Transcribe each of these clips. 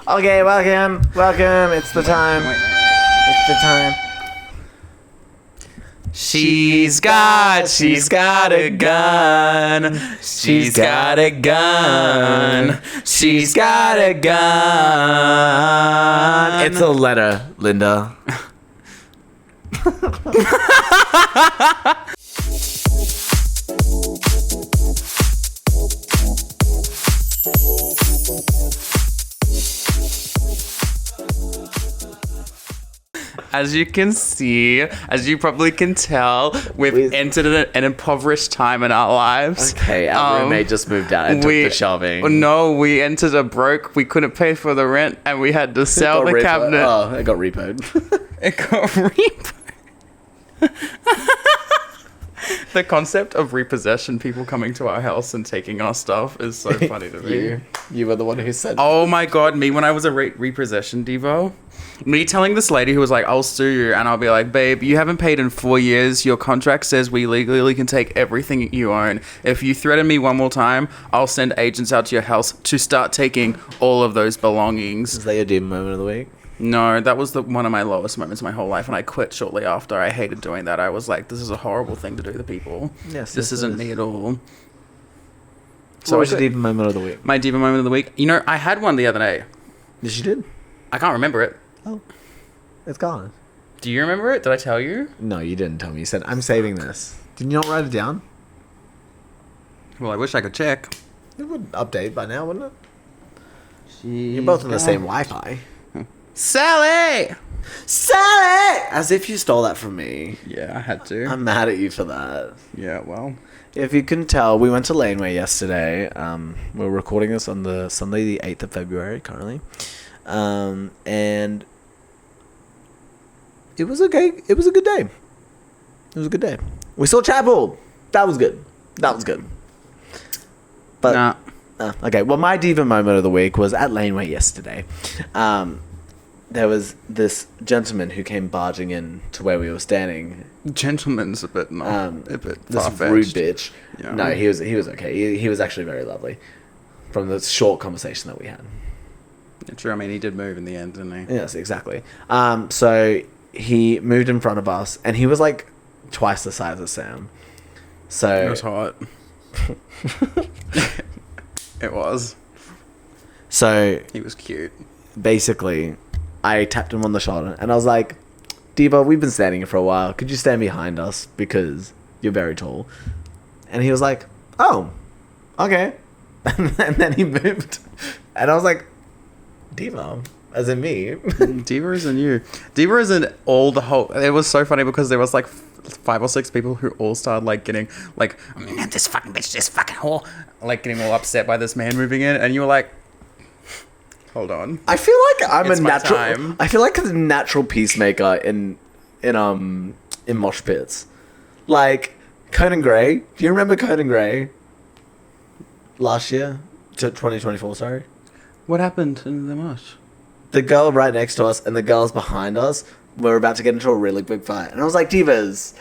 Okay, welcome. It's the time. It's the time. She's got a gun. She's got a gun. She's got a gun. It's a letter, Linda. As you can see, as you probably can tell, we've entered an impoverished time in our lives. Okay, our roommate just moved out and took the shelving. No, we entered a broke. We couldn't pay for the rent, and we had to sell the cabinet. Oh, it got repoed. It got repoed. The concept of repossession, people coming to our house and taking our stuff, is so funny to me. You were the one who said. Oh my god, me when I was a repossession Devo. Me telling this lady who was like, I'll sue you, and I'll be like, babe, you haven't paid in 4 years. Your contract says we legally can take everything you own. If you threaten me one more time, I'll send agents out to your house to start taking all of those belongings. Is that your demon moment of the week? No, that was one of my lowest moments in my whole life, and I quit shortly after. I hated doing that. I was like, this is a horrible thing to do to people. Yes, this isn't me at all. So what's your diva moment of the week? My diva moment of the week? You know, I had one the other day. Yes, you did? I can't remember it. Oh, it's gone. Do you remember it? Did I tell you? No, you didn't tell me. You said, I'm saving this. Did you not write it down? Well, I wish I could check. It would update by now, wouldn't it? You're both on the same Wi-Fi. Sally! As if you stole that from me. Yeah, I had to. I'm mad at you for that. Yeah, well. If you can tell, we went to Laneway yesterday. We're recording this on the Sunday, the 8th of February, currently. And it was okay. It was a good day. It was a good day. We saw Chappell. That was good. But nah. Okay, well, my diva moment of the week was at Laneway yesterday. There was this gentleman who came barging in to where we were standing. Gentleman's a bit this far-fetched. rude bitch. Yeah. No, he was okay. He was actually very lovely. From the short conversation that we had. Yeah, true. I mean, he did move in the end, didn't he? Yes, exactly. So he moved in front of us, and he was like twice the size of Sam. So it was hot. It was. So he was cute. Basically, I tapped him on the shoulder, and I was like, Diva, we've been standing here for a while. Could you stand behind us because you're very tall? And he was like, oh, okay. And then he moved, and I was like, Diva, as in me. Diva isn't you. Diva isn't all the whole. It was so funny because there was like 5 or 6 people who all started like getting like, this fucking bitch, this fucking whore, like getting all upset by this man moving in, and you were like, hold on. I feel like I'm It's a my natural. time. I feel like a natural peacemaker in mosh pits, like Conan Gray. Do you remember Conan Gray? Last year, 2024. Sorry. What happened in the mosh? The girl right next to us and the girls behind us were about to get into a really big fight. And I was like, Divas,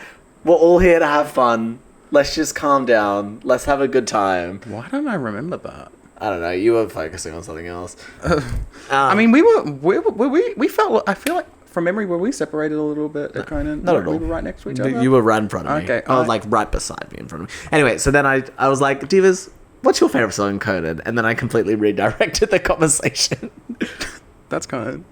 we're all here to have fun. Let's just calm down. Let's have a good time. Why don't I remember that? I don't know. You were focusing on something else. I mean, we felt, I feel like, from memory, were we separated a little bit at Conan? Not at all. We were right next to each other? You were right in front of me. Okay. I was like right beside me in front of me. Anyway, so then I was like, Divas, what's your favorite song, Conan? And then I completely redirected the conversation. That's Conan.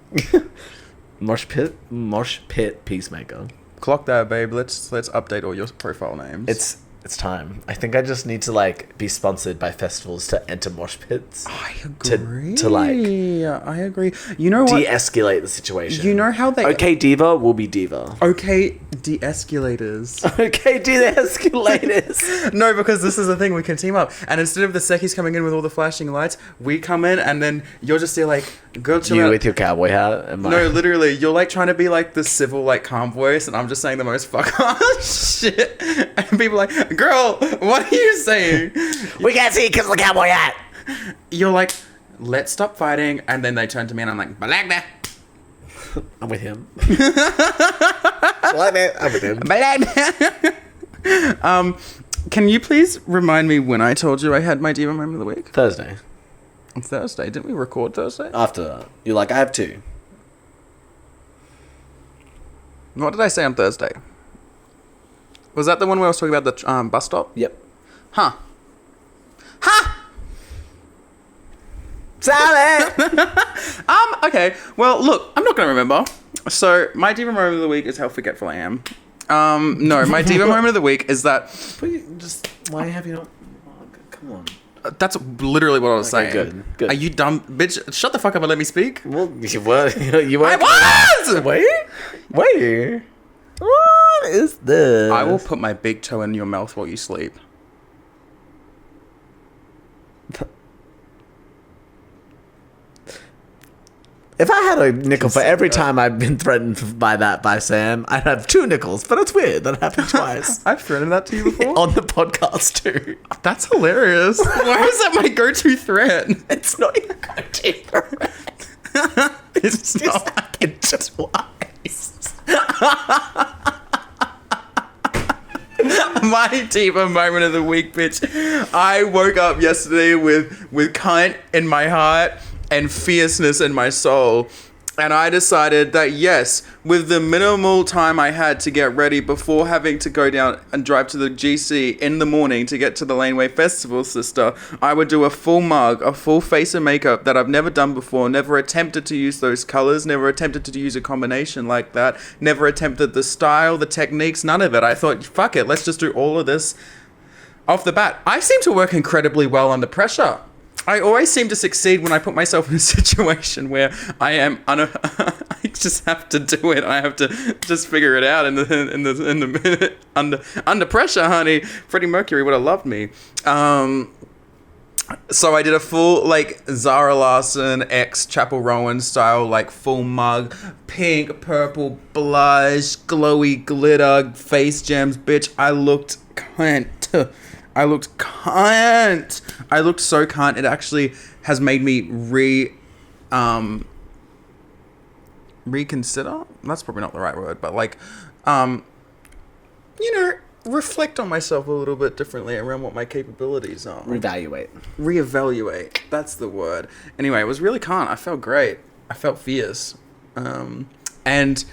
Mosh pit, Peacemaker. Clock that, babe. Let's update all your profile names. It's time. I think I just need to like be sponsored by festivals to enter mosh pits. I agree. To like, I agree. You know what? De-escalate the situation. You know how they... Okay Diva will be Diva. Okay, de-escalators. Okay, de-escalators. No, because this is the thing. We can team up. And instead of the Sekis coming in with all the flashing lights, we come in and then you're just there like, girl, chill You out. with your cowboy hat. And No, literally, you're like trying to be like the civil, like calm voice, and I'm just saying the most fuck ass shit. And people are like, girl, what are you saying? We can't see because of the cowboy hat. You're like, let's stop fighting. And then they turn to me and I'm like, Balagna. I'm with him. I'm with him. Can you please remind me when I told you I had my diva moment of the week? Thursday. On Thursday. Didn't we record Thursday? After that, you're like, I have 2. What did I say on Thursday? Was that the one where I was talking about the bus stop? Yep. Huh. Sally! Okay. Well, look, I'm not going to remember. So, my diva moment of the week is how forgetful I am. No, my diva moment of the week is that... Why have you not... Oh, come on. That's literally what I was saying. Good. Are you dumb? Bitch, shut the fuck up and let me speak. Well, you were... I was! Wait. What is this? I will put my big toe in your mouth while you sleep. If I had a nickel for every time I've been threatened by Sam, I'd have 2 nickels. But it's weird. That happened twice. I've threatened that to you before? On the podcast, too. That's hilarious. Why is that my go-to threat? It's not your go-to threat. It's not. Happened twice. My diva moment of the week, bitch. I woke up yesterday with cunt in my heart and fierceness in my soul. And I decided that yes, with the minimal time I had to get ready before having to go down and drive to the GC in the morning to get to the Laneway Festival, sister, I would do a full mug, a full face of makeup that I've never done before, never attempted to use those colors, never attempted to use a combination like that, never attempted the style, the techniques, none of it. I thought, fuck it, let's just do all of this off the bat. I seem to work incredibly well under pressure. I always seem to succeed when I put myself in a situation where I am I just have to do it. I have to just figure it out in the under pressure, honey. Freddie Mercury would have loved me. So I did a full like Zara Larsson x Chappell Roan style like full mug, pink, purple, blush, glowy glitter, face gems, bitch. I looked cunt. I looked so cunt. It actually has made me reconsider. That's probably not the right word, but like, reflect on myself a little bit differently around what my capabilities are. Reevaluate. That's the word. Anyway, it was really cunt. I felt great. I felt fierce. And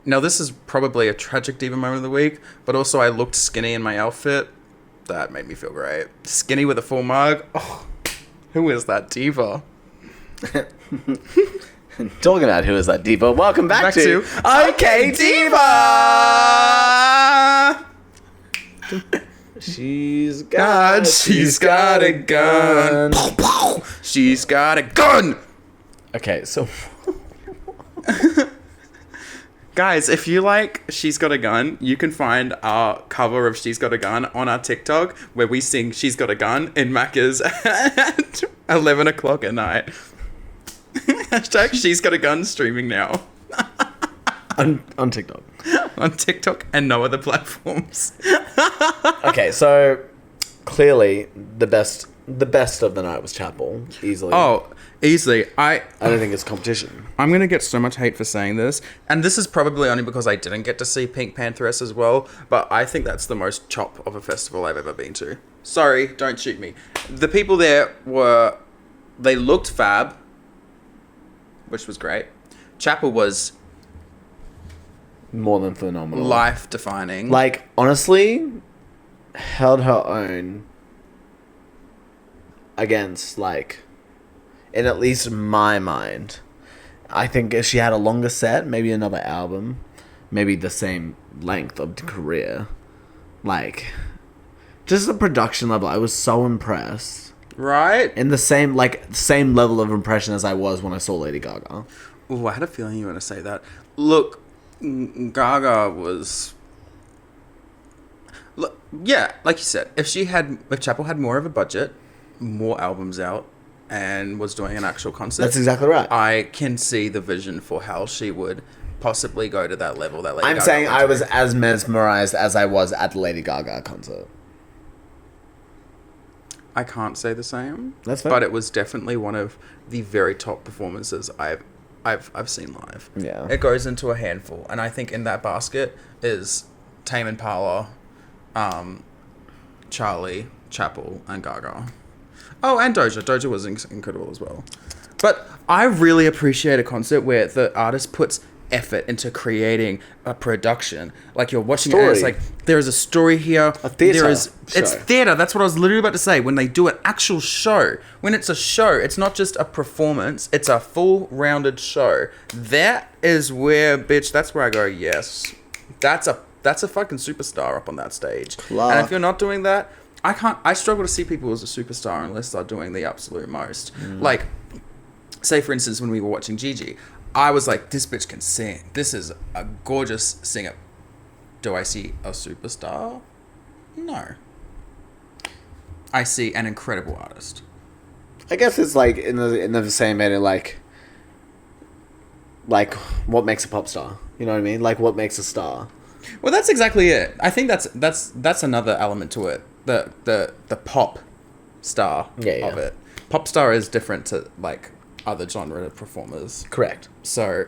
now this is probably a tragic diva moment of the week, but also I looked skinny in my outfit. That made me feel great. Skinny with a full mug. Oh, who is that diva? Talking about who is that diva, welcome back to Okay Diva! She's got a gun. She's got a gun! Okay, so... Guys, if you like She's Got a Gun, you can find our cover of She's Got a Gun on our TikTok where we sing She's Got a Gun in Macca's at 11 o'clock at night. Hashtag She's Got a Gun streaming now. on TikTok. On TikTok and no other platforms. Okay, so clearly the best of the night was Chappell, easily. Oh, easily. I don't think it's competition. I'm going to get so much hate for saying this, and this is probably only because I didn't get to see Pink Pantheress as well, but I think that's the most chop of a festival I've ever been to. Sorry, don't shoot me. The people there they looked fab, which was great. Chappell was more than phenomenal. Life-defining. Like, honestly, held her own against, like, in at least my mind, I think if she had a longer set, maybe another album, maybe the same length of career, like, just the production level, I was so impressed. Right? In the same level of impression as I was when I saw Lady Gaga. Ooh, I had a feeling you were going to say that. Look, Gaga was... Look, yeah, like you said, if Chappell had more of a budget, more albums out, and was doing an actual concert. That's exactly right. I can see the vision for how she would possibly go to that level. I'm saying I was as mesmerized as I was at the Lady Gaga concert. I can't say the same. That's fair. But it was definitely one of the very top performances I've seen live. Yeah. It goes into a handful, and I think in that basket is Tame Impala, Charlie, Chappell, and Gaga. Oh, and Doja. Doja was incredible as well. But I really appreciate a concert where the artist puts effort into creating a production. Like you're watching it, and it's like there is a story here. A theatre It's theatre. That's what I was literally about to say. When they do an actual show, when it's a show, it's not just a performance. It's a full rounded show. That is where, bitch. That's where I go. Yes, that's a fucking superstar up on that stage. And if you're not doing that, I struggle to see people as a superstar unless they're doing the absolute most. Like, say for instance, when we were watching Gigi, I was like, this bitch can sing. This is a gorgeous singer. Do I see a superstar? No. I see an incredible artist. I guess it's like in the same manner, like what makes a pop star? You know what I mean? Like what makes a star? Well, that's exactly it. I think that's another element to it. The pop star of it. Pop star is different to like other genre performers. Correct. So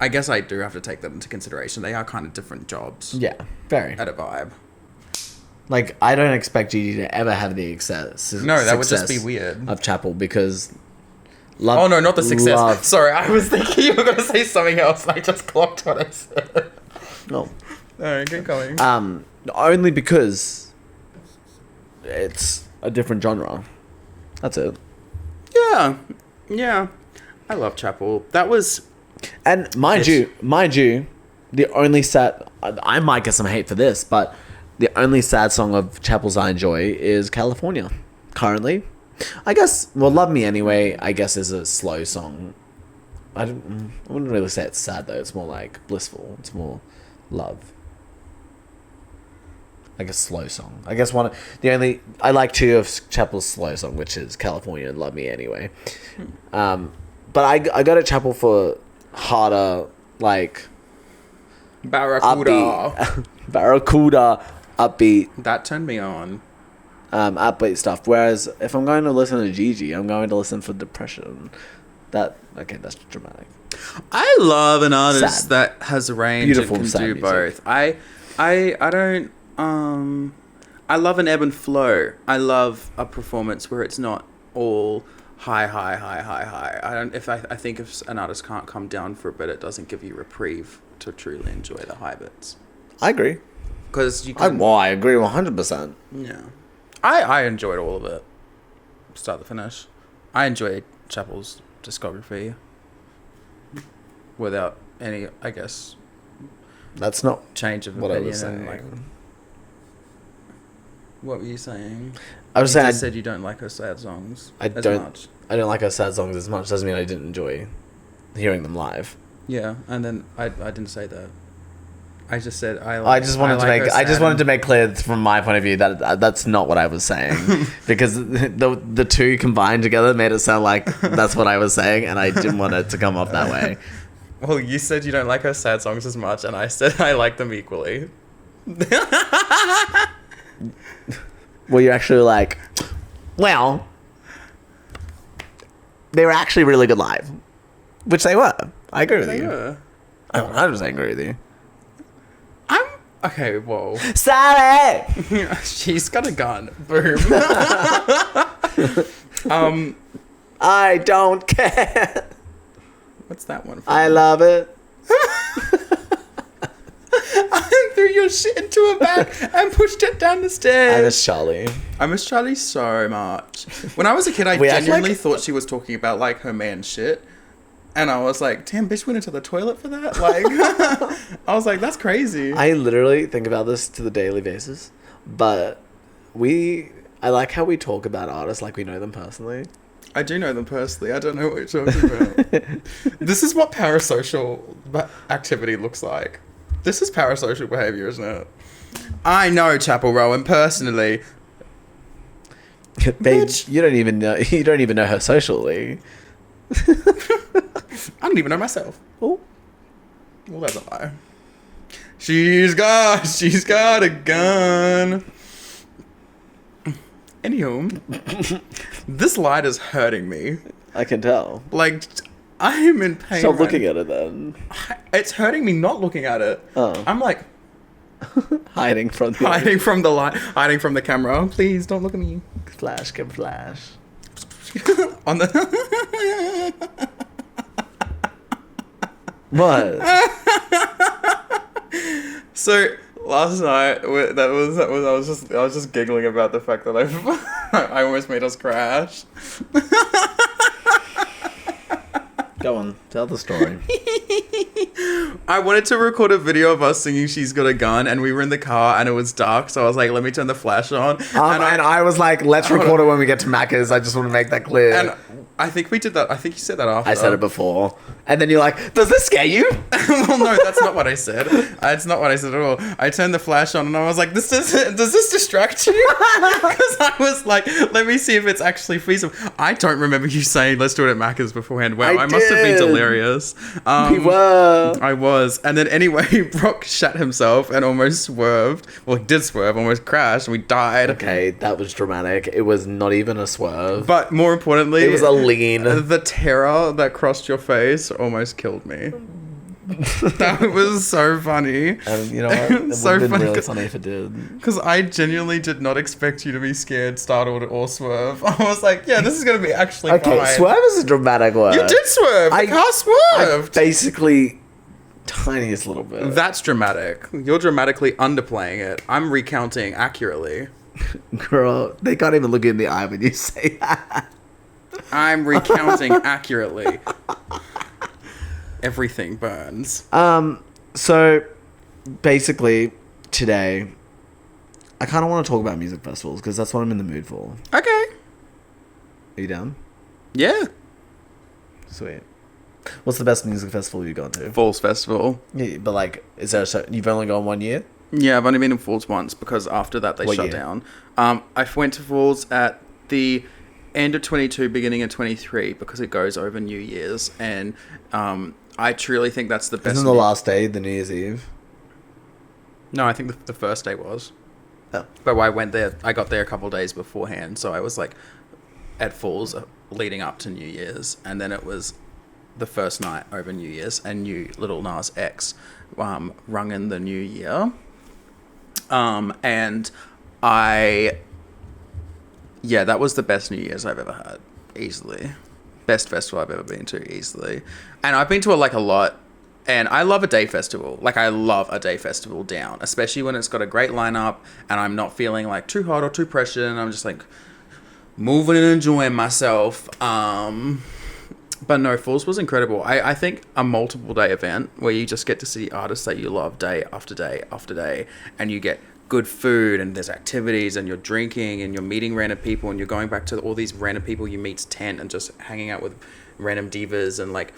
I guess I do have to take that into consideration. They are kind of different jobs. Yeah, very. At a vibe. Like, I don't expect Gigi to ever have the success. No, that would just be weird. Of Chappell because... oh, no, not the success. Sorry, I was thinking you were going to say something else and I just clocked what I said. No. Alright, keep going. Only because it's a different genre. That's it. Yeah. I love Chappell. That was... And mind you, the only sad... I might get some hate for this, but the only sad song of Chappell's I enjoy is California, currently. I guess, well, Love Me Anyway, I guess is a slow song. I wouldn't really say it's sad, though. It's more like blissful. It's more love. Like a slow song. I guess I like two of Chappell's slow song, which is California and Love Me Anyway. But I got at Chappell for harder, like... Barracuda. Barracuda, upbeat. That turned me on. Upbeat stuff. Whereas if I'm going to listen to Gigi, I'm going to listen for depression. That's dramatic. I love an artist that has a range Beautiful, and can do music. both. I don't I love an ebb and flow. I love a performance where it's not all high. I think if an artist can't come down for a bit, it doesn't give you reprieve to truly enjoy the high bits. I agree. Because you can... I agree 100%. Yeah. I enjoyed all of it. Start to finish. I enjoyed Chappell's discography. Without any, I guess... That's not change of what opinion. I was saying. What were you saying? I was saying... You said you don't like her sad songs I don't like her sad songs as much. Doesn't mean I didn't enjoy hearing them live. Yeah, and then I didn't say that. I just said I just wanted to make clear from my point of view that that's not what I was saying because the two combined together made it sound like that's what I was saying, and I didn't want it to come off that way. Well, you said you don't like her sad songs as much, and I said I like them equally. Well, you're actually like, well, they were actually really good live, which they were. I agree with you. Were. I 100% agree with you. Okay, whoa. Sorry! She's got a gun. Boom. I don't care. What's that one for? I love it. I threw your shit into a bag and pushed it down the stairs. I miss Charlie. I miss Charlie so much. When I was a kid, I genuinely thought she was talking about like her man shit. And I was like, damn, bitch went into the toilet for that? Like, I was like, that's crazy. I literally think about this to the daily basis. But I like how we talk about artists like we know them personally. I do know them personally. I don't know what you're talking about. This is what parasocial activity looks like. This is parasocial behavior, isn't it? I know Chappell Roan personally. Babe, you don't even know her socially. I don't even know myself. Oh. Well, that's a lie. She's got a gun. Anywho, this light is hurting me. I can tell. Like, I am in pain. Stop looking at it then. It's hurting me not looking at it. Oh. I'm like... hiding from the light, hiding from the camera. Please don't look at me. Flash can flash. On the What? So last night, I was just giggling about the fact that I almost made us crash. Go on, tell the story. I wanted to record a video of us singing "She's Got a Gun," and we were in the car and it was dark, so I was like, "Let me turn the flash on." And I was like, "Let's record it when we get to Macca's." I just want to make that clear. And I think we did that. I think you said that after. I said it before, and then you're like, "Does this scare you?" Well, no, that's not what I said. It's not what I said at all. I turned the flash on and I was like, does this distract you? Because I was like, let me see if it's actually feasible. I don't remember you saying, let's do it at Macca's beforehand. Wow, I must have been delirious. We were. I was. And then anyway, Brock shat himself and almost swerved. Well, he did swerve, almost crashed, and we died. Okay, that was dramatic. It was not even a swerve. But more importantly, It was a lean. The terror that crossed your face almost killed me. That was so funny. And you know what? It would So have been funny, really 'cause- funny if it did. Because I genuinely did not expect you to be scared, startled, or swerve. I was like, yeah, this is going to be actually Okay, fine. swerve is a dramatic word. You did swerve. The car swerved. Basically, tiniest little bit. That's dramatic. You're dramatically underplaying it. I'm recounting accurately. Girl, they can't even look you in the eye when you say that. I'm recounting accurately. Everything burns. So, basically, today, I kind of want to talk about music festivals because that's what I'm in the mood for. Okay. Are you down? Yeah. Sweet. What's the best music festival you've gone to? Falls Festival. Yeah, but like, is there you've only gone 1 year? Yeah, I've only been in Falls once because after that they What shut year? down. I went to Falls at the end of 22, beginning of 23 because it goes over New Year's, and I truly think that's the best. Isn't the last day the New Year's Eve? No, I think the first day was. Oh. But I went there. I got there a couple of days beforehand, so I was like at Falls leading up to New Year's, and then it was the first night over New Year's, and Little Nas X rung in the New Year. And that was the best New Year's I've ever had, easily. Best festival I've ever been to, easily. And I've been to a lot, and I love a day festival. Like, I love a day festival down, especially when it's got a great lineup, and I'm not feeling like too hot or too pressured, and I'm just like moving and enjoying myself. But no, Falls was incredible. I think a multiple day event where you just get to see artists that you love day after day after day, and you get good food, and there's activities, and you're drinking, and you're meeting random people, and you're going back to all these random people you meet's tent and just hanging out with random divas, and like,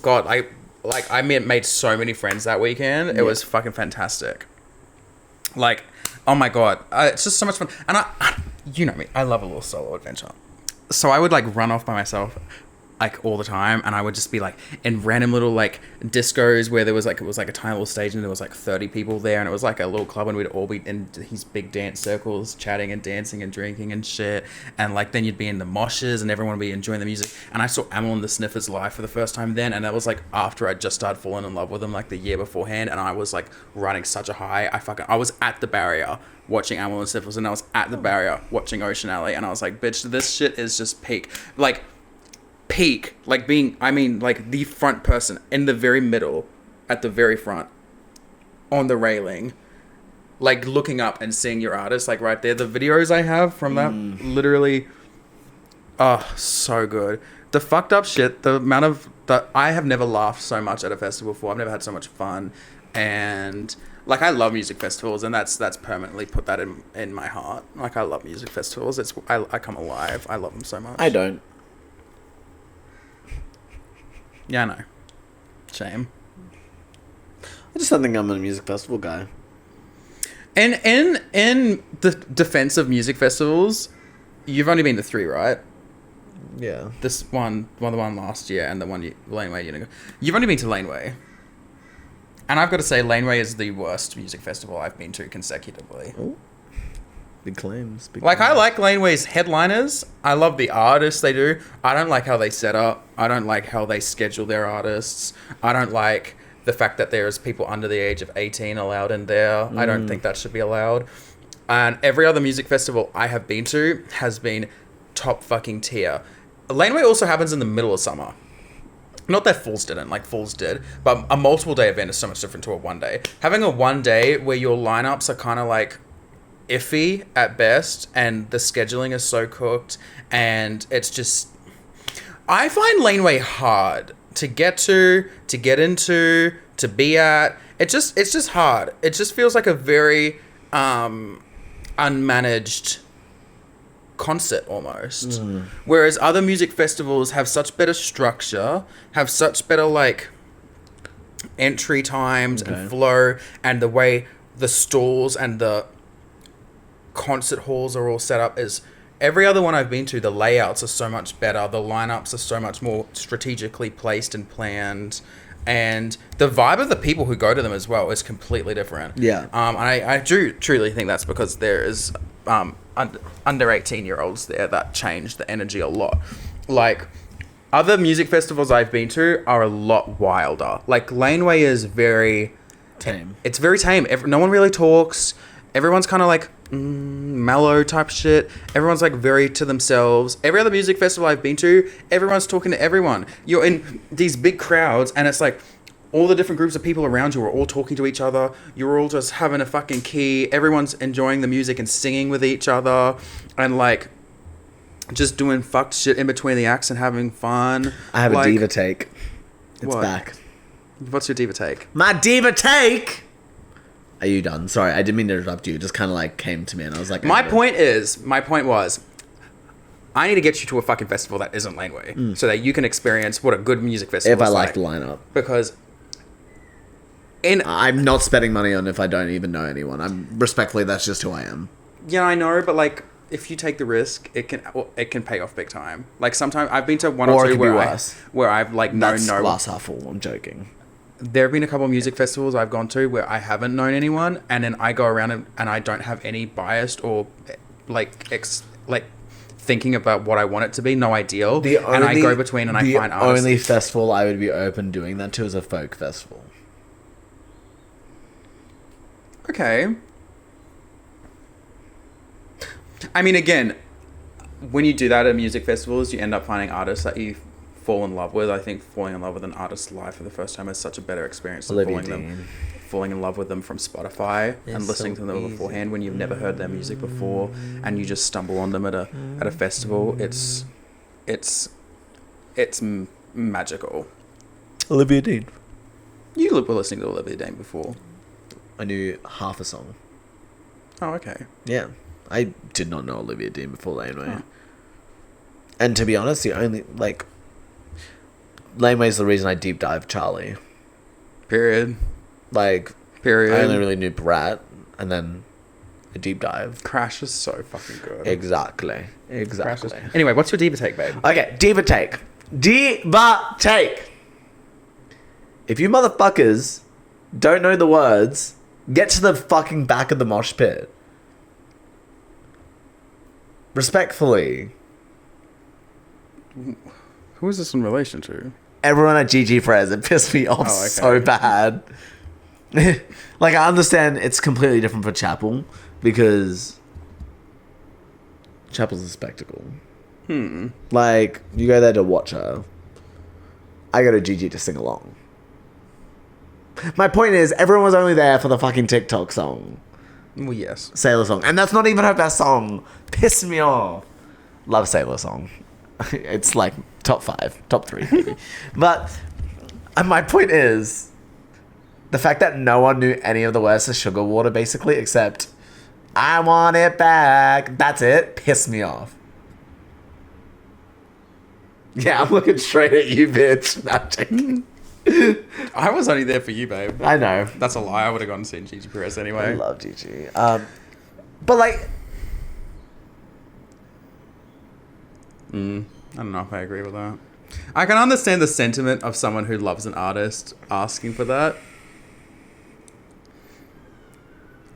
God, I made so many friends that weekend. It was fucking fantastic. Like, oh my God, it's just so much fun. And I you know me, I love a little solo adventure. So I would like run off by myself like all the time, and I would just be like in random little like discos where there was like, it was like a tiny little stage and there was like 30 people there, and it was like a little club, and we'd all be in these big dance circles chatting and dancing and drinking and shit, and like then you'd be in the moshes and everyone would be enjoying the music. And I saw Amel and the Sniffers live for the first time then, and that was like after I just started falling in love with them like the year beforehand, and I was like running such a high. I was at the barrier watching Amel and Sniffers, and I was at the barrier watching Ocean Alley, and I was like, bitch, this shit is just peak. Like being, I mean, like the front person in the very middle, at the very front, on the railing, like looking up and seeing your artist, like right there. The videos I have from that, literally, so good. The fucked up shit, the amount of, I have never laughed so much at a festival before. I've never had so much fun, and like, I love music festivals, and that's permanently put that in my heart. Like, I love music festivals. I come alive. I love them so much. I don't. Yeah, I know. Shame. I just don't think I'm a music festival guy. And in the defense of music festivals, you've only been to 3, right? Yeah. This one, the one last year, and the one Laneway. You've only been to Laneway. And I've got to say, Laneway is the worst music festival I've been to consecutively. Ooh. Big claims. I like Laneway's headliners. I love the artists they do. I don't like how they set up. I don't like how they schedule their artists. I don't like the fact that there's people under the age of 18 allowed in there. I don't think that should be allowed. And every other music festival I have been to has been top fucking tier. Laneway also happens in the middle of summer. Not that Falls didn't, like Falls did, but a multiple day event is so much different to a one day. Having a one day where your lineups are kind of like iffy at best, and the scheduling is so cooked, and it's just, I find Laneway hard to get to get into, to be at. It's just hard. It just feels like a very unmanaged concert almost. Whereas other music festivals have such better structure, have such better like entry times and flow, and the way the stalls and the concert halls are all set up is every other one I've been to, the layouts are so much better, the lineups are so much more strategically placed and planned, and the vibe of the people who go to them as well is completely different. And I do truly think that's because there is under 18-year-olds there that change the energy a lot. Like, other music festivals I've been to are a lot wilder. Like, Laneway is very tame. It's very tame. No one really talks. Everyone's kind of like mellow type shit. Everyone's like very to themselves. Every other music festival I've been to, everyone's talking to everyone. You're in these big crowds, and it's like all the different groups of people around you are all talking to each other. You're all just having a fucking key. Everyone's enjoying the music and singing with each other, and like just doing fucked shit in between the acts and having fun. I have a diva take. It's what? back. What's your diva take? My diva take. Are you done? Sorry, I didn't mean to interrupt you. It just kind of like came to me, and I was like, my point was, I need to get you to a fucking festival that isn't Laneway, so that you can experience what a good music festival is like. If I like the lineup. Because I'm not spending money on if I don't even know anyone. Respectfully, that's just who I am. Yeah, I know, but like, if you take the risk, it can pay off big time. Like, sometimes I've been to one or two where I've like known no glass half full. I'm joking. There have been a couple of music festivals I've gone to where I haven't known anyone, and then I go around and I don't have any biased or like thinking about what I want it to be, no ideal. And I go between and I find artists. The only festival I would be open doing that to is a folk festival. Okay. I mean, again, when you do that at music festivals, you end up finding artists that you fall in love with. I think falling in love with an artist live for the first time is such a better experience than falling in love with them from Spotify and listening to them beforehand when you've never heard their music before, and you just stumble on them at a festival. It's magical. Olivia Dean. You were listening to Olivia Dean before. I knew half a song. Oh, okay. Yeah. I did not know Olivia Dean before Laneway. Huh. And to be honest, the only, like, Laneway's the reason I deep dive Charlie. Period. I only really knew Brat, and then a deep dive. Crash is so fucking good. Exactly. Anyway, what's your diva take, babe? Okay, diva take. Diva take. If you motherfuckers don't know the words, get to the fucking back of the mosh pit. Respectfully. Who is this in relation to? Everyone at GG Frez. It pissed me off so bad. Like, I understand it's completely different for Chappell, because Chappell's a spectacle. Like, you go there to watch her. I go to GG to sing along. My point is, everyone was only there for the fucking TikTok song. Well, yes. Sailor Song. And that's not even her best song. Pissed me off. Love Sailor Song. It's like top 5, top 3 maybe. But my point is, the fact that no one knew any of the words to Sugar Water, basically, except I want it back. That's it. Pissed me off. Yeah, I'm looking straight at you, bitch. Not joking. I was only there for you, babe. I know. That's a lie. I would have gone and seen Gigi Perez anyway. I love Gigi. But like, I don't know if I agree with that. I can understand the sentiment of someone who loves an artist asking for that.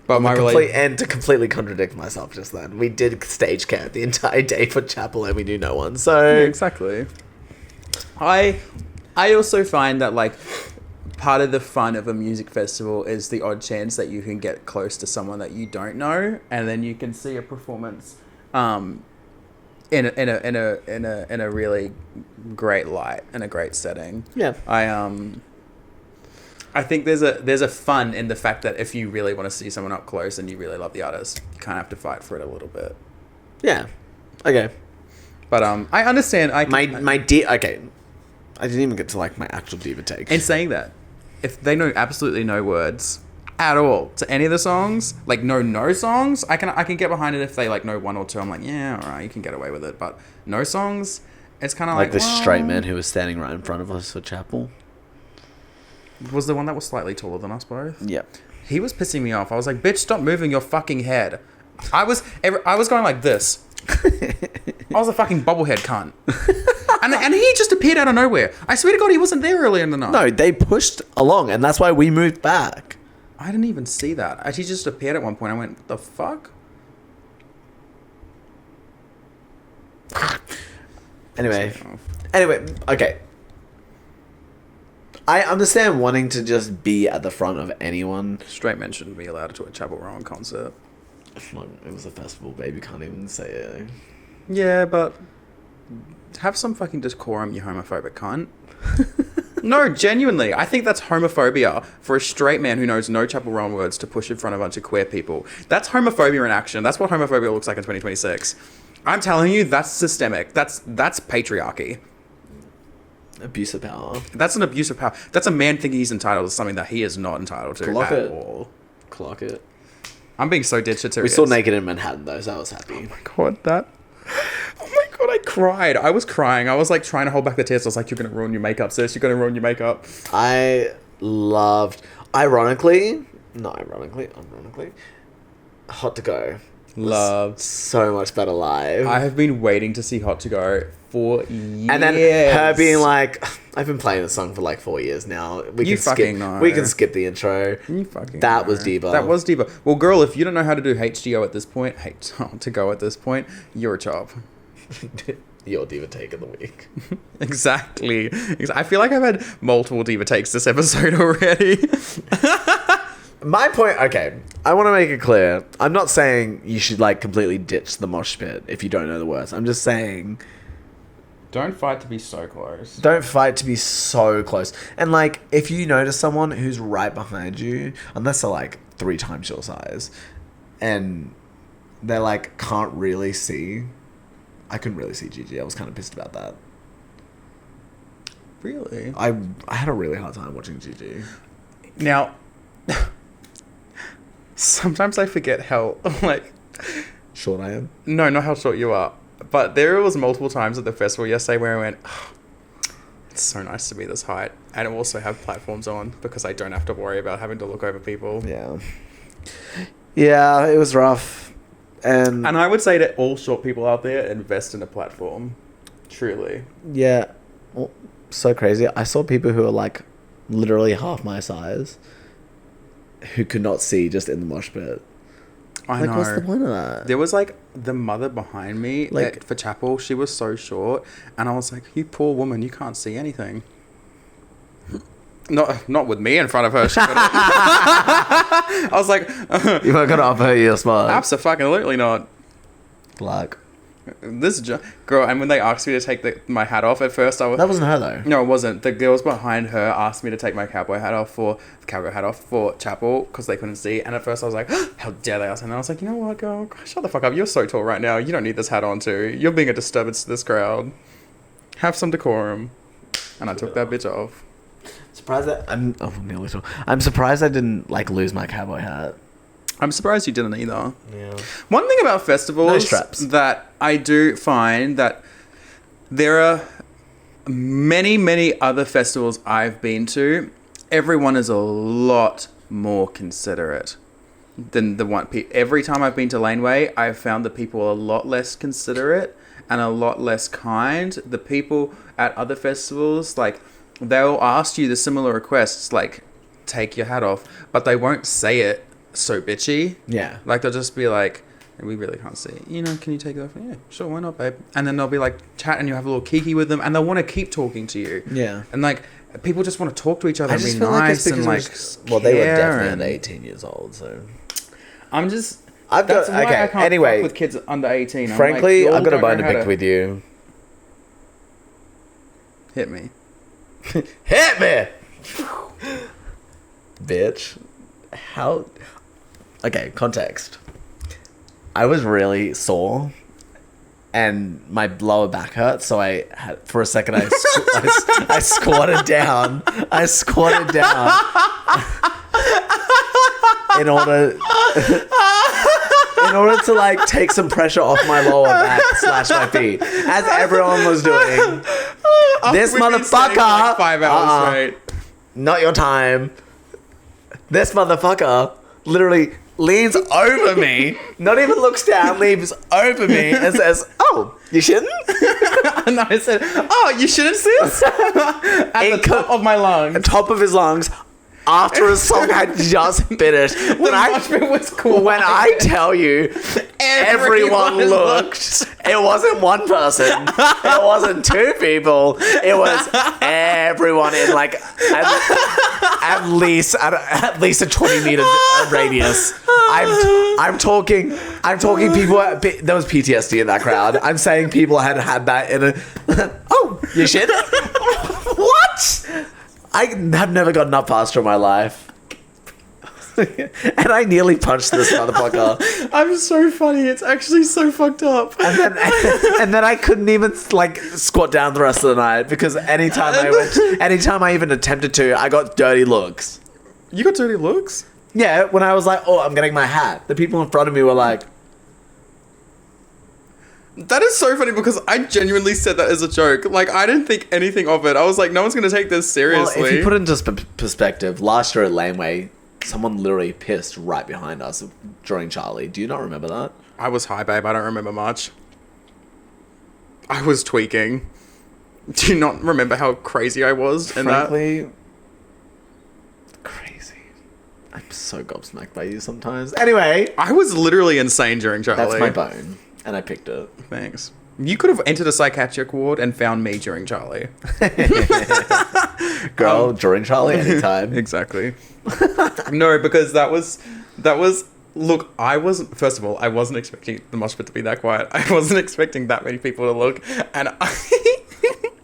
But and to completely contradict myself just then, we did stage camp the entire day for Chappell and we knew no one. So yeah, exactly. I also find that, like, part of the fun of a music festival is the odd chance that you can get close to someone that you don't know, and then you can see a performance in a really great light and a great setting. Yeah. I think there's a fun in the fact that if you really want to see someone up close and you really love the artist, you kind of have to fight for it a little bit. Yeah. Okay. But I understand. Okay. I didn't even get to like my actual diva take. In saying that, if they know absolutely no words at all to any of the songs, like no songs, I can get behind it if they like know one or two. I'm like, yeah, all right, you can get away with it. But no songs, it's kind of like the straight man who was standing right in front of us for Chappell. Was the one that was slightly taller than us both? Yep. He was pissing me off. I was like, bitch, stop moving your fucking head. I was going like this. I was a fucking bobblehead cunt. And he just appeared out of nowhere. I swear to God, he wasn't there earlier in the night. No, they pushed along, and that's why we moved back. I didn't even see that. He just appeared at one point. I went, what the fuck? Anyway, okay. I understand wanting to just be at the front of anyone. Straight men shouldn't be allowed to a Chappell Roan concert. It was a festival, baby. Can't even say it. Yeah, but have some fucking decorum, you homophobic cunt. No, genuinely. I think that's homophobia for a straight man who knows no Chappell Roan words to push in front of a bunch of queer people. That's homophobia in action. That's what homophobia looks like in 2026. I'm telling you, that's systemic. That's patriarchy. Abuse of power. That's an abuse of power. That's a man thinking he's entitled to something that he is not entitled to at all. Clock it. I'm being so dead shit serious. We saw Naked in Manhattan though, so I was happy. Oh my god, I cried. I was crying. I was like trying to hold back the tears. I was like, you're gonna ruin your makeup, sis. You're gonna ruin your makeup. I loved, ironically, Hot to Go. Loved. So much better live. I have been waiting to see Hot to Go for years. And then her being like, I've been playing the song for like 4 years now. We can skip the intro. That was Diva. That was Diva. Well, girl, if you don't know how to do HDO at this point, to go at this point, you're a chop. Your Diva take of the week. Exactly. I feel like I've had multiple Diva takes this episode already. My point, okay, I want to make it clear. I'm not saying you should like completely ditch the mosh pit if you don't know the words. I'm just saying, don't fight to be so close. Don't fight to be so close. And like, if you notice someone who's right behind you, unless they're like 3 times your size, and they like can't really see. I couldn't really see Gigi. I was kind of pissed about that. Really? I had a really hard time watching Gigi. Now, sometimes I forget how, like... Short I am? No, not how short you are. But there was multiple times at the festival yesterday where I went, oh, it's so nice to be this height. And also have platforms on because I don't have to worry about having to look over people. Yeah. Yeah, it was rough. And I would say to all short people out there, invest in a platform. Truly. Yeah. Well, so crazy. I saw people who are like literally half my size who could not see just in the mosh pit. I know. What's the point of that? There was like the mother behind me for Chappell. She was so short, and I was like, "You poor woman, you can't see anything." Not with me in front of her. I was like, "You weren't gonna offer her your spot." Absolutely not. Black. This girl, and when they asked me to take my hat off, at first I was... That wasn't her though. No, it wasn't. The girls behind her asked me to take my cowboy hat off for Chappell because they couldn't see. And at first I was like, how dare they ask? And then I was like, you know what, girl? Shut the fuck up. You're so tall right now. You don't need this hat on too. You're being a disturbance to this crowd. Have some decorum. And I took that bitch off. Surprised that I'm surprised I didn't like lose my cowboy hat. I'm surprised you didn't either. Yeah. One thing about festivals that I do find that there are many other festivals I've been to. Everyone is a lot more considerate than the one. Every time I've been to Laneway, I've found the people a lot less considerate and a lot less kind. The people at other festivals, like, they'll ask you the similar requests, like, take your hat off, but they won't say it so bitchy. Yeah. Like, they'll just be like, we really can't see. You know, can you take it off? Yeah, sure, why not, babe? And then they'll be like, chat, and you have a little kiki with them, and they'll want to keep talking to you. Yeah. And like, people just want to talk to each other I and just be feel nice like and like. they were care definitely and- under 18 years old, so. I'm just. I've That's got, why okay, I can't anyway. fuck with kids under 18. I'm Frankly, like, I've got a bone to pick pick with you. Hit me. Hit me! Bitch. How... Okay, context. I was really sore and my lower back hurt, so I had, for a second, I squatted down. I squatted down in order to like take some pressure off my lower back / my feet, as everyone was doing. This We've been saying, motherfucker, like, 5 hours straight. not your time. This motherfucker literally leans over me, not even looks down, leans over me and says, "Oh, you shouldn't?" And I said, "Oh, you shouldn't, sis." At the top of my lungs. Top of his lungs. After a song had just finished, when I tell you, everyone looked. It wasn't one person. It wasn't two people. It was everyone in like at least a 20-meter radius. I'm talking people. There was PTSD in that crowd. I'm saying people had that in a. Oh, you shit. What? I have never gotten up faster in my life. And I nearly punched this motherfucker. I'm so funny. It's actually so fucked up. And then I couldn't even like squat down the rest of the night because anytime I even attempted to, I got dirty looks. You got dirty looks? Yeah, when I was like, "Oh, I'm getting my hat," the people in front of me were like, That is so funny because I genuinely said that as a joke. Like, I didn't think anything of it. I was like, no one's going to take this seriously. well, if you put it into perspective, last year at Laneway, someone literally pissed right behind us during Charlie. Do you not remember that? I was high, babe. I don't remember much. I was tweaking. Do you not remember how crazy I was in that? Frankly, crazy. I'm so gobsmacked by you sometimes. Anyway, I was literally insane during Charlie. that's my bone. And I picked it. Thanks. You could have entered a psychiatric ward and found me during Charlie. Girl, during Charlie, anytime. Exactly. No, because that was. Look, first of all, I wasn't expecting the mosh pit to be that quiet. I wasn't expecting that many people to look, and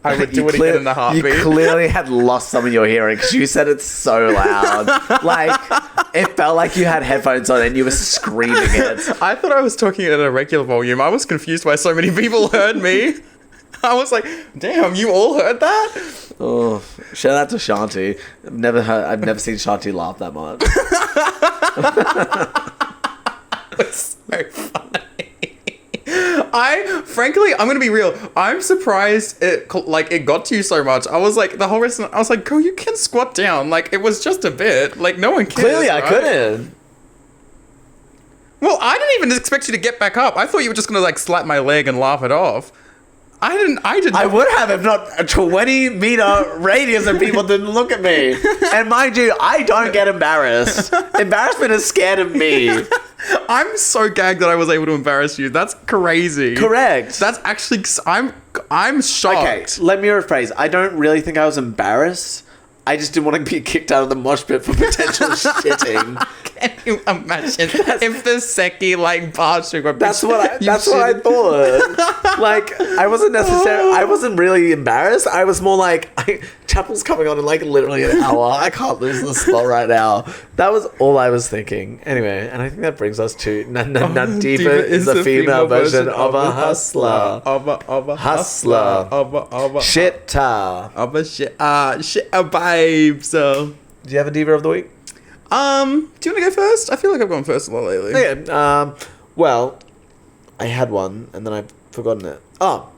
I would do it again in a heartbeat. You clearly had lost some of your hearing because you said it so loud. Like, it felt like you had headphones on and you were screaming it. I thought I was talking at a regular volume. I was confused why so many people heard me. I was like, damn, you all heard that? Oh, shout out to Shanti. I've never seen Shanti laugh that much. It's so funny. Frankly, I'm gonna be real. I'm surprised it got to you so much. I was like, the whole rest of I was like, girl, you can squat down. Like, it was just a bit. Like, no one cares. Clearly, I right? couldn't. Well, I didn't even expect you to get back up. I thought you were just gonna like slap my leg and laugh it off. I didn't. I would have if not a 20-meter radius and people didn't look at me. And mind you, I don't get embarrassed. Embarrassment is scared of me. I'm so gagged that I was able to embarrass you. That's crazy. Correct. That's actually. I'm shocked. Okay, let me rephrase. I don't really think I was embarrassed. I just didn't want to be kicked out of the mosh pit for potential shitting. Can you imagine if the Seki barging were That's what I thought. Like, I wasn't really embarrassed. I was more like, Chappell's coming on in like literally an hour. I can't lose the spot right now. That was all I was thinking. Anyway, and I think that brings us to Diva is a female version of a hustler. Of a Hustler. Shitter. Of a shit a babe. So, Do you have a Diva of the week? do you want to go first? I feel like I've gone first a lot lately. Yeah. Well, I had one and then I've forgotten it. Oh,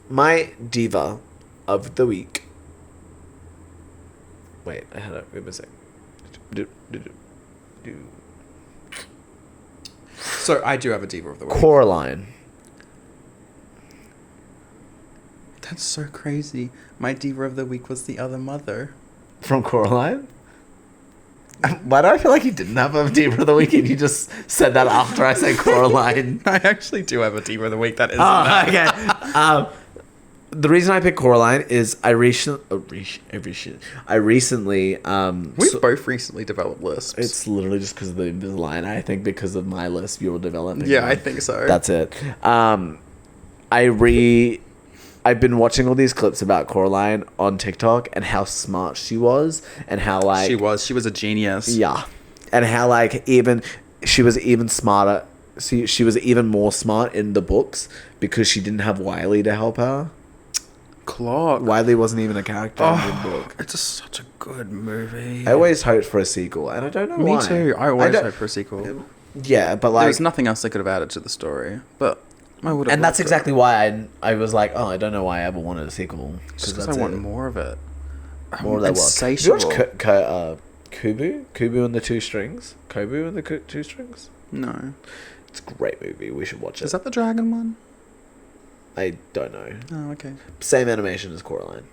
my Diva of the week. Wait, I had it. Wait a sec. So I do have a Diva of the week. Coraline. That's so crazy. My Diva of the week was the other mother. From Coraline? Why do I feel like you didn't have a Diva of the week and you just said that after I said Coraline? I actually do have a Diva of the week that isn't Oh, that. okay. The reason I picked Coraline is I recently We've both recently developed lists. it's literally just because of the Invisalign. I think because of my list, you're developing. Yeah, one. I think so. That's it. I've been watching all these clips about Coraline on TikTok and how smart she was and how like she was a genius. Yeah, and how like even she was even smarter. She was even more smart in the books because she didn't have Wiley to help her. Clock. Wiley wasn't even a character in the book. It's such a good movie. I always hoped for a sequel, and I don't know why. Me too. I always hope for a sequel. Yeah, but like there's nothing else they could have added to the story, but I would have. And that's exactly why I was like, oh, I don't know why I ever wanted a sequel because I want more of it. More of that. Did you watch Kubu and the Two Strings? Kobu and the Two Strings? No. It's a great movie. We should watch it. Is that the dragon one? I don't know. Oh, okay. Same animation as Coraline.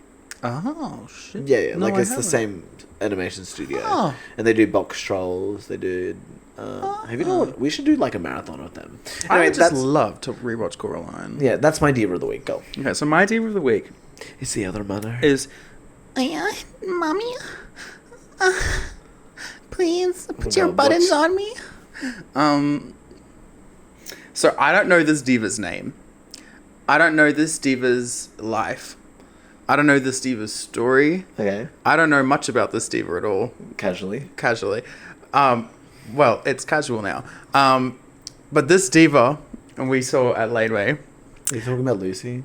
Oh, shit. Yeah. No, like it's the haven't. same animation studio. Oh. And they do box trolls. They do... have you know what? We should do like a marathon with them. I Anyway, would just love to rewatch Coraline. Yeah, that's my Diva of the Week. Go. Okay, so my Diva of the Week It's the other mother. is... Mommy, please put Oh, your God, buttons what's- on me. So I don't know this diva's name. I don't know this diva's life. I don't know this diva's story. Okay. I don't know much about this diva at all. Casually. Casually. Well, it's casual now. But this diva, and we saw at Laneway. Are you talking about Lucy?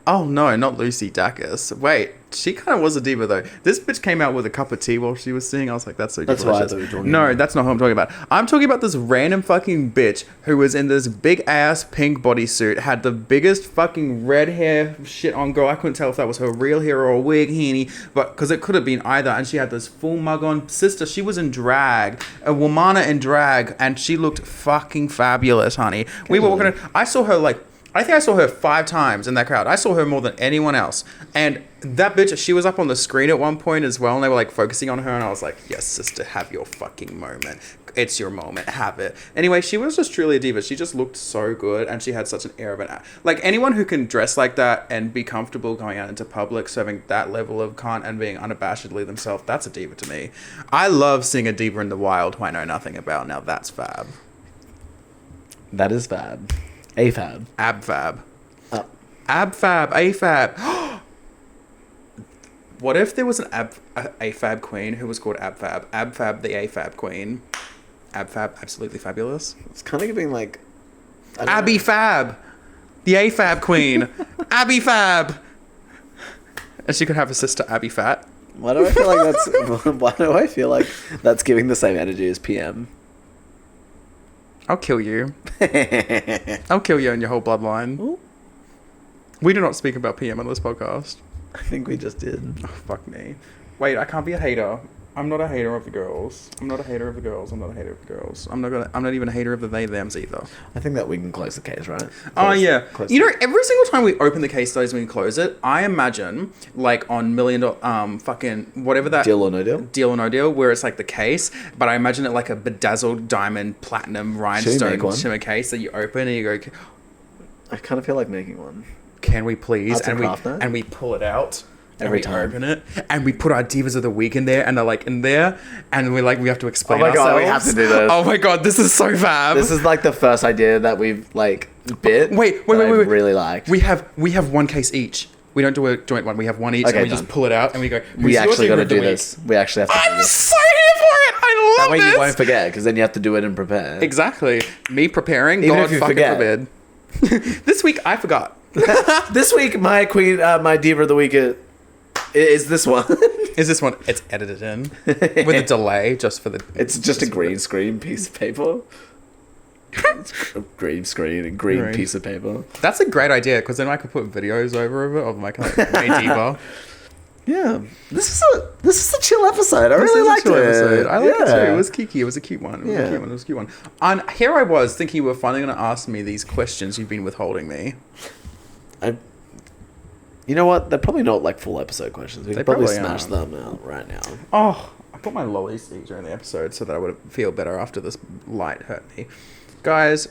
Oh no, not Lucy Dacus. Wait, she kind of was a diva though. This bitch came out with a cup of tea while she was singing. I was like, that's so That's delicious. what I thought you were talking No, about. that's not who I'm talking about. I'm talking about this random fucking bitch who was in this big ass pink bodysuit, had the biggest fucking red hair shit on. Girl, I couldn't tell if that was her real hair or a wig, henny, but because it could have been either. And she had this full mug on. Sister, she was in drag, a womana in drag, and she looked fucking fabulous, honey. We were walking. I saw her like. I think I saw her 5 times in that crowd. I saw her more than anyone else. And that bitch, she was up on the screen at one point as well, and they were like focusing on her, and I was like, yes, sister, have your fucking moment. It's your moment. Have it. Anyway, she was just truly a diva. She just looked so good, and she had such an air of an... Like, anyone who can dress like that and be comfortable going out into public, serving that level of cunt and being unabashedly themselves, that's a diva to me. I love seeing a diva in the wild who I know nothing about. Now, that's fab. That is fab. AFAB. Abfab. Oh. Abfab. AFab. What if there was an AFAB queen who was called Abfab? Abfab, the AFAB queen. Abfab, absolutely fabulous. It's kind of giving like... Abby Fab, the AFAB queen. Abby Fab. And she could have a sister, Abby Fat. Why do I feel like that's... Why do I feel like that's giving the same energy as PM? I'll kill you. I'll kill you and your whole bloodline. Ooh. We do not speak about PM on this podcast. I think we just did. Oh, fuck me. Wait, I can't be a hater. I'm not a hater of the girls. I'm not a hater of the girls. I'm not even a hater of the they thems either. I think that we can close the case, right? Oh yeah. Close You know, every single time we open the case studies when we close it, I imagine like on $1 Million fucking whatever that Deal or No Deal? Deal or No Deal, where it's like the case, but I imagine it like a bedazzled diamond platinum make rhinestone one? shimmer case that you open and you go, I kind of feel like making one. can we please? Arts and craft night? And we pull it out. Every and we time. open it, and we put our divas of the week in there, and they're like in there, and we're like, we have to explain Oh my God, ourselves. we have to do this. Oh my God, this is so fab. This is like the first idea that we've like bit. Wait. that I've really liked. We have one case each. We don't do a joint one. We have one each, Okay, and we done. just pull it out, and we go. We "Who's your actually got diva to of the do week?" this. We actually have to do I'm this. so here for it. I That love way this. you won't forget, because then you have to do it and prepare. Exactly. Me preparing. Even God if you fucking forget. forbid. This week I forgot. This week, my queen, my diva of the week is this one. Is this one? It's edited in with a delay just for the. It's just a green screen piece of paper. It's a green screen and green Green. piece of paper. That's a great idea because then I could put videos over it of my diva. Yeah, this is a chill episode. I This really is a liked chill it. episode. I like it Yeah. too. It was kiki. It was a cute one. It was Yeah. a cute one. It was a cute one. And here I was thinking you were finally going to ask me these questions you've been withholding me. You know what? They're probably not like full episode questions. We They can probably probably smash aren't. them out right now. Oh, I put my lollies to eat during the episode so that I would feel better after this light hurt me. Guys,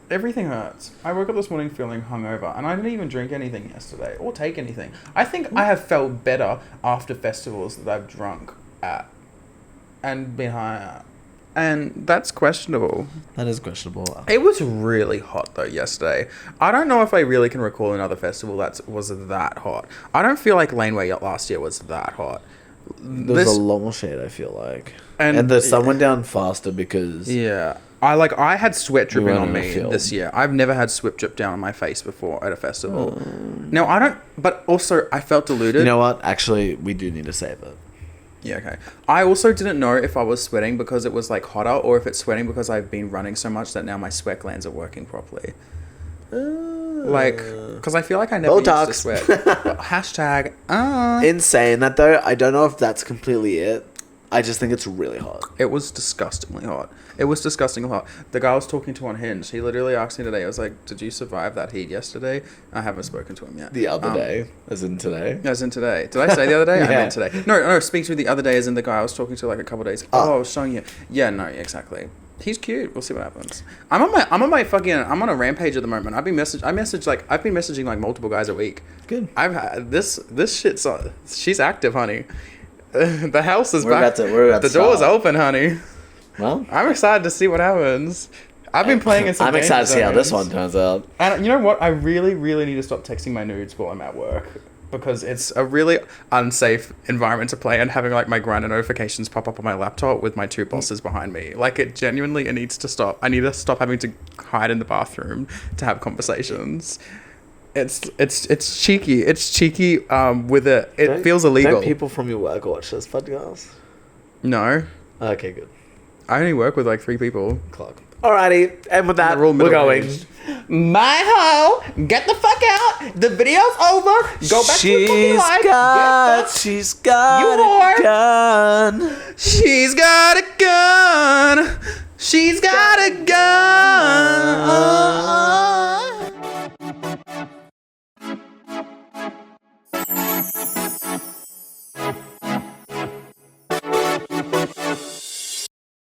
Everything hurts. I woke up this morning feeling hungover, and I didn't even drink anything yesterday or take anything. I think I have felt better after festivals that I've drunk at and been high at. And that's questionable. That is questionable. It was really hot though yesterday. I don't know if I really can recall another festival that was that hot. I don't feel like Laneway last year was that hot. There was a lot more shade, I feel like. And the sun went down faster because... Yeah. I had sweat dripping went on on a me field. this year. I've never had sweat drip down on my face before at a festival. No, I don't... But also, I felt deluded. You know what? Actually, we do need to save it. Yeah, okay. I also didn't know if I was sweating because it was like hotter or if it's sweating because I've been running so much that now my sweat glands are working properly. Like, because I feel like I never Botox. used to sweat. But hashtag, In saying that though, I don't know if that's completely it. I just think it's really hot. It was disgustingly hot. It was disgustingly hot. The guy I was talking to on Hinge, he literally asked me today, I was like, did you survive that heat yesterday? I haven't spoken to him yet. The other day, as in today. As in today. Did I say the other day? Yeah. I meant today. No, speak to the other day as in the guy I was talking to like a couple of days. Oh, I was showing you. Yeah, no, exactly. He's cute. We'll see what happens. I'm on a rampage at the moment. I've been messaging like multiple guys a week. Good. I've had this shit's she's active, honey. The house is We're back. about to The door's start. open, honey. Well, I'm excited to see what happens. I've been playing in some I'm excited to see how this zones. one turns out. And you know what? I really, really need to stop texting my nudes while I'm at work. Because it's a really unsafe environment to play in, having like my grinder notifications pop up on my laptop with my two bosses behind me. Like it needs to stop. I need to stop having to hide in the bathroom to have conversations. It's cheeky. It's cheeky. With it feels illegal. Don't people from your work watch this podcast? No, Okay, good. I only work with like 3 people. Clock. Alrighty, and with that, They're all we're going. middle-aged. My hoe, get the fuck out. The video's over. Go back to your fucking life. She's got You a whore. gun. She's got a gun. She's got a gun.